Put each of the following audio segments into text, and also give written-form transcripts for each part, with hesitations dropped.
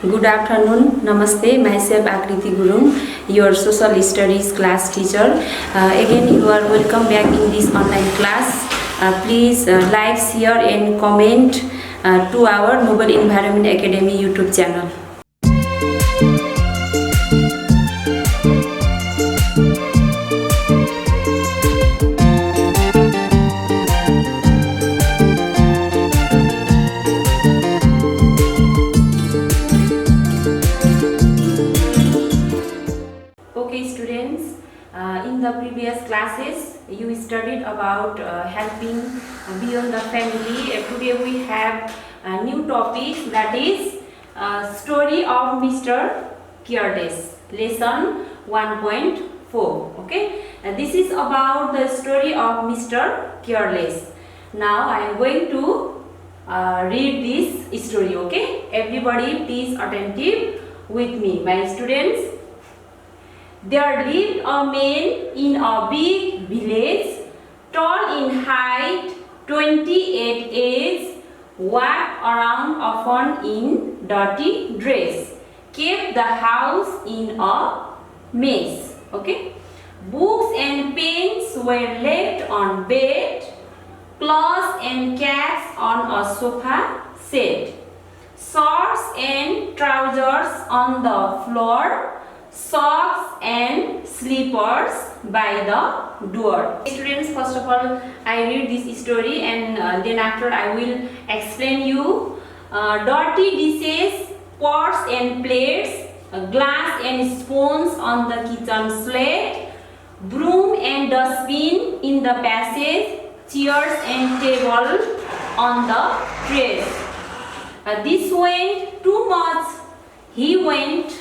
Good afternoon. Namaste. Myself Akriti Gurung, your social studies class teacher. Again, you are welcome back in this online class. Please like, share, and comment to our Noble Environment Academy YouTube channel. Okay students, in the previous classes you studied about helping beyond the family. Today we have a new topic, that is story of Mr. Careless, lesson 1.4. Okay, this is about the story of Mr. Careless. Now I am going to read this story. Okay, everybody please attentive with me, my students. There lived a man in a big village, tall in height, 28 age, walked around often in dirty dress, kept the house in a mess. Okay? Books and pens were left on bed, clothes and caps on a sofa set, shorts and trousers on the floor, socks and slippers by the door. Students, first of all I read this story and then after I will explain you. Dirty dishes, pots and plates, glass and spoons on the kitchen slate, broom and dustbin in the passage, chairs and table on the terrace. This went too much. He went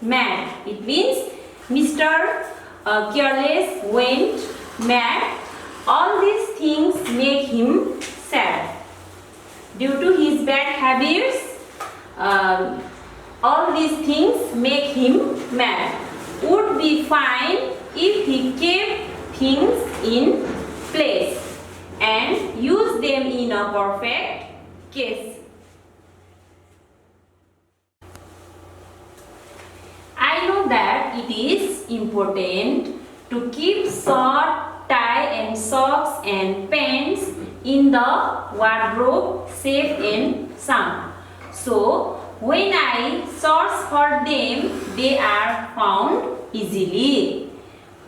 mad. It means Mr. Careless went mad. All these things make him sad. Due to his bad habits, all these things make him mad. Would be fine if he kept things in place and used them in a perfect case. I know that it is important to keep shirt, tie and socks and pants in the wardrobe safe and sound. So when I search for them, they are found easily.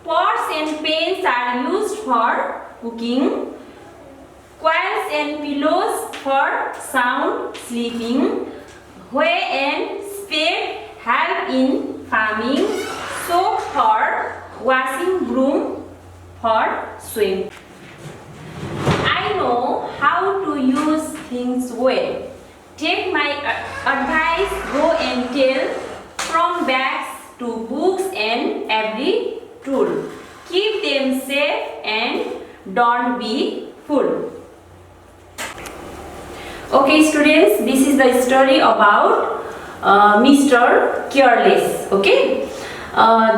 Pots and pans are used for cooking, coils and pillows for sound sleeping, hoe and spade help in farming, soap for washing, broom for sweeping. I know how to use things well. Take my advice, go and tell, from bags to books and every tool. Keep them safe and don't be fooled. Okay students, this is the story about Mr. Careless. Okay,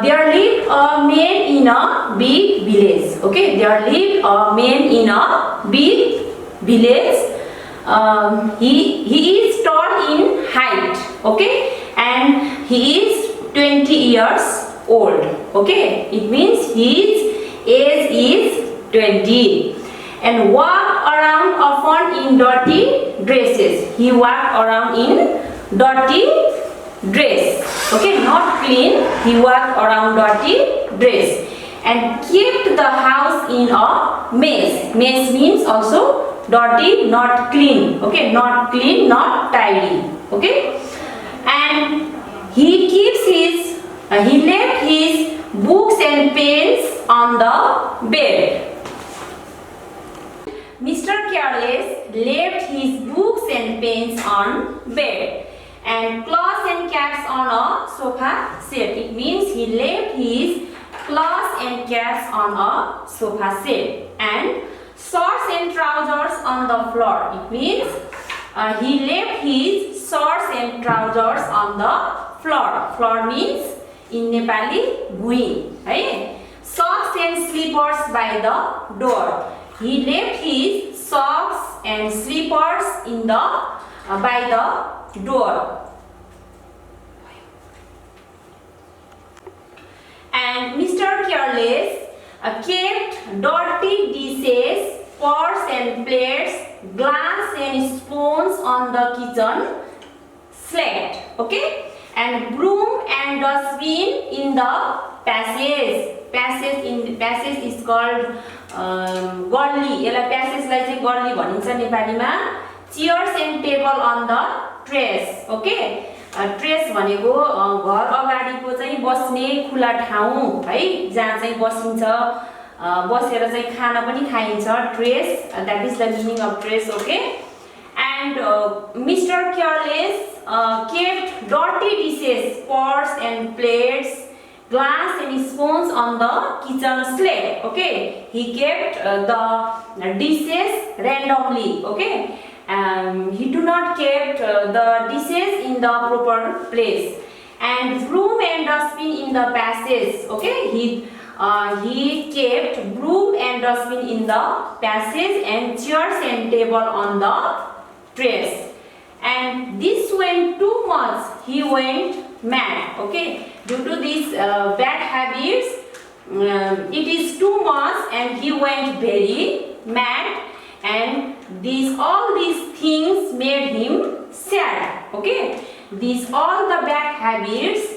there lived a man in a big village. Okay, there lived a man in a big village. He is tall in height. Okay, and he is 20 years old. Okay, it means his age is 20. And walked around often in dirty dresses. He walked around in dirty dress. Okay, not clean. He walked around dirty dress and kept the house in a mess. Mess means also dirty, not clean. Okay, not clean, not tidy. Okay, and he left his books and pens on the bed. Mr. Careless left his books and pens on bed and cloths and caps on a sofa set. It means he left his cloths and caps on a sofa set and shorts and trousers on the floor. It means he left his shorts and trousers on the floor. Floor means in Nepali bhui. Right? Socks and slippers by the door. He left his socks and slippers in the by the door. kept dirty dishes, pots and plates, glass and spoons on the kitchen slate. Okay, and broom and dustbin in the passage. Passage is called गल्ली. यसलाई प्यासेजलाई चाहिँ गल्ली भनिन्छ नेपालीमा. Chairs and table on the terrace. Okay, trace भनेको घर अगाडिको चाहिँ बस्ने खुला ठाउँ है, जहाँ चाहिँ बसिन्छ, बसेर चाहिँ खाना पनि खाइन्छ. ट्रेस, that is the meaning of trace. Okay, and Mr. Careless kept dirty dishes, pots and plates, glass and spoons on the kitchen slate. Okay, he kept the dishes randomly. Okay, he do not kept the dishes in the proper place, and broom and dustbin in the passage. Okay, he kept broom and dustbin in the passage and chairs and table on the terrace. And this went too much, he went mad. Okay, due to these bad habits, it is too much and he went very mad, and all these things made him sad. Okay, all the bad habits,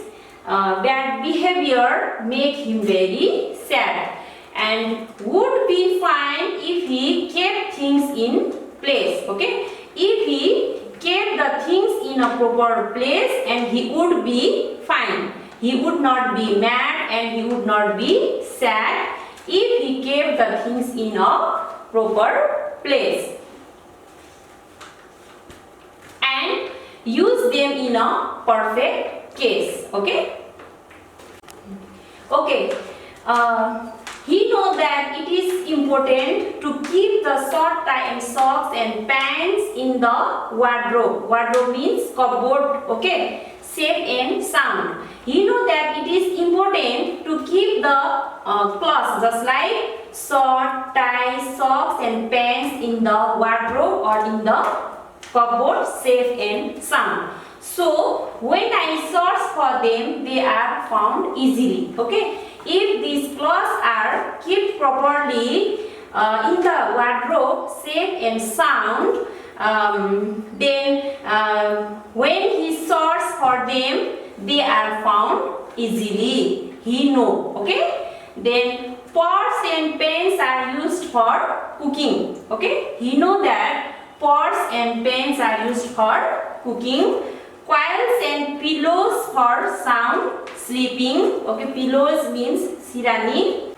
bad behavior make him very sad, and would be fine if he kept things in place. Okay, if he kept the things in a proper place, and he would be fine. He would not be mad and he would not be sad if he kept the things in a proper place and use them in a perfect case. Okay, he knows that it is important to keep the short time socks and pants in the wardrobe. Wardrobe means cupboard. Okay, safe and sound. He knows that it is important to keep the clothes, just like short, tie, socks and pants in the wardrobe or in the cupboard, safe and sound. So when I search for them, they are found easily. Okay, if these clothes are kept properly in the wardrobe, safe and sound, then when he searches for them, they are found easily. He know. Okay, then pots and pans are used for cooking. Okay, he know that pots and pans are used for cooking. Coils and pillows for sound sleeping. Okay, pillows means sirani.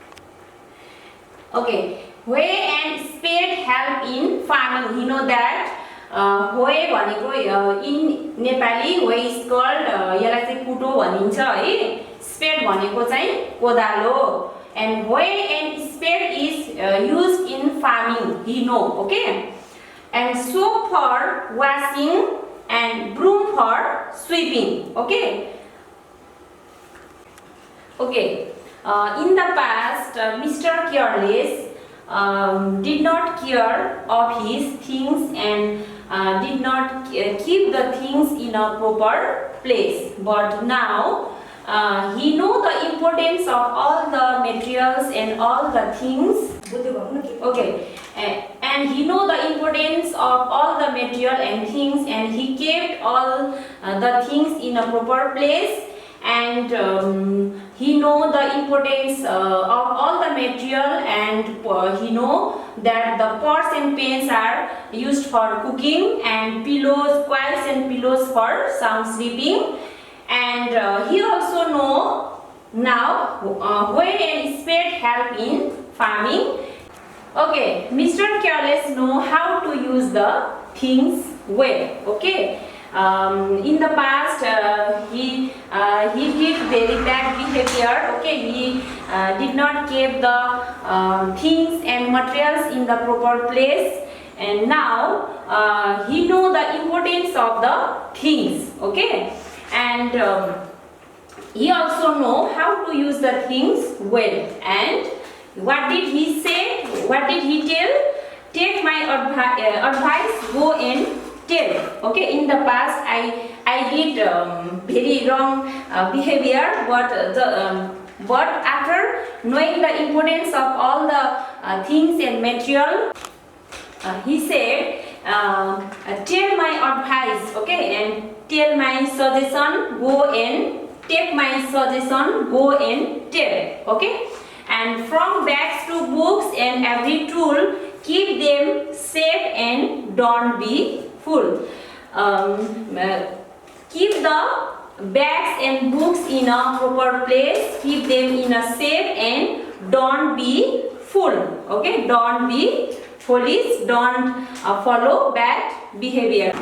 Okay, hoe and spade help in farming. You know that hoe भनेको in Nepali hoe is called यसलाई चाहिँ कुटो भनिन्छ है. Spade भनेको चाहिँ कोदालो, and hoe and spade is used in farming. You know. Okay, and soap for washing and broom for sweeping. Okay. In the past, Mr. Careless did not care of his things and did not keep the things in a proper place. But now he knows the importance of all the materials and all the things. Okay, and he know the importance of all the material and things, and he kept all the things in a proper place, and he know the importance of all the material, and he know that the pots and pans are used for cooking, and pillows, coils and pillows for sound sleeping, and he also know now hoe and spade help in farming. Okay, Mr. Careless know how to use the things well. Okay, in the past he did very bad behavior. Okay, he did not keep the things and materials in the proper place, and now he know the importance of the things. Okay, and he also know how to use the things well. And what did he say? What did he tell? Take my advice, go and tell. Okay, in the past I did very wrong behavior, but But after knowing the importance of all the things and material, he said, tell my advice, okay, and tell my suggestion, go and take my suggestion, go and tell, okay. And from bags to books and every tool, keep them safe and don't be full. Keep the bags and books in a proper place, keep them in a safe and don't be full, okay, don't be foolish, don't follow bad behavior.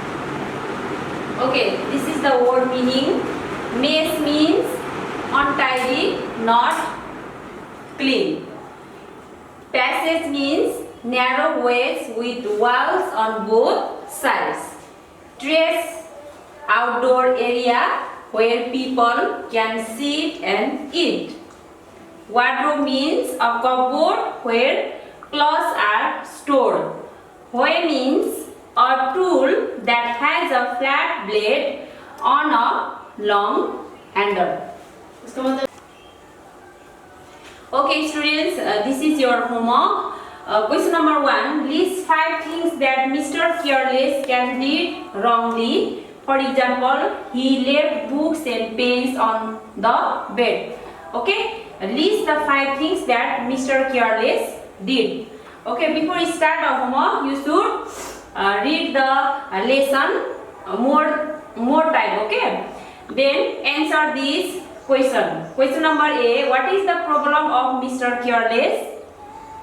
Okay, this is the word meaning. Mess means untidy, not clean. Passage means narrow ways with walls on both sides. Terrace, outdoor area where people can sit and eat. Wardrobe means a cupboard where clothes are stored. Hoe means a tool that has a flat blade on a long handle. Okay students, this is your homework. Question number 1. List 5 things that Mr. Careless can did wrongly. For example, he left books and pens on the bed. Okay, list the 5 things that Mr. Careless did. Okay, before you start the homework, you should read the lesson more time. Okay, then answer this question. Question number A. What is the problem of Mr. Careless?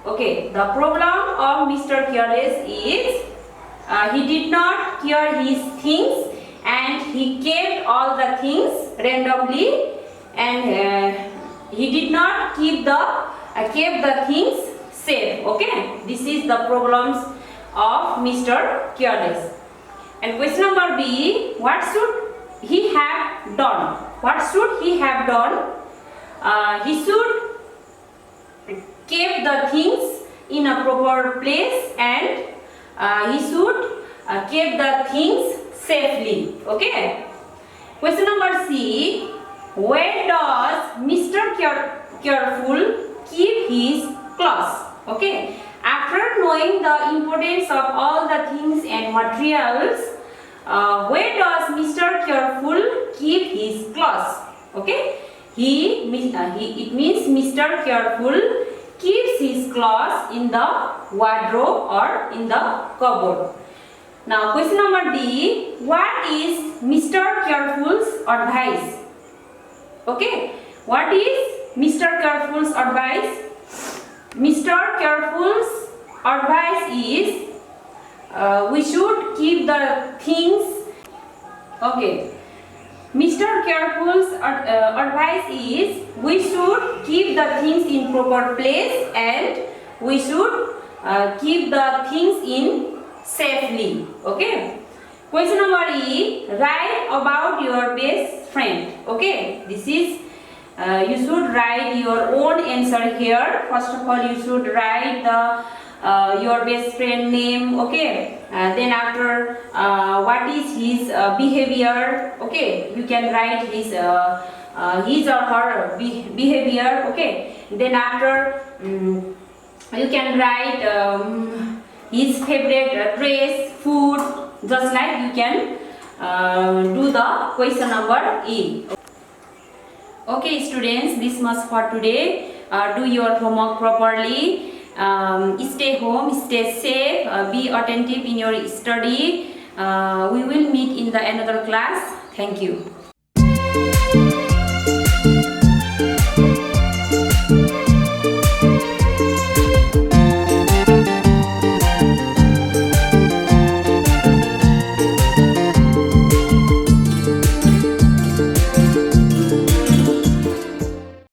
Okay, the problem of Mr. Careless is he did not care his things and he kept all the things randomly, and he did not keep the things safe. Okay, this is the problems of Mr. Careless. And question number B. What should he have done? What should he have done? He should keep the things in a proper place, and he should keep the things safely. Okay. Question number C. Where does Mr. Careful keep his clothes? Okay. After knowing the importance of all the things and materials, where does Mr. Careful keep his clothes? Okay. It means Mr. Careful keeps his clothes in the wardrobe or in the cupboard. Now question number D. What is Mr. Careful's advice? Okay. What is Mr. Careful's advice? Mr. Careful's advice is we should keep the things. Okay. Mr. Careful's advice is we should keep the things in proper place, and we should keep the things in safely. Okay. Question number E. Write about your best friend. Okay. This is you should write your own answer here. First of all, you should write the your best friend name. Okay. Then after what is his behavior. Okay. You can write his or her behavior. Okay. Then after you can write his favorite dress, food. Just like you can do the question number E. Okay students, this much for today. Do your homework properly. Stay home, stay safe, be attentive in your study. We will meet in the another class. Thank you.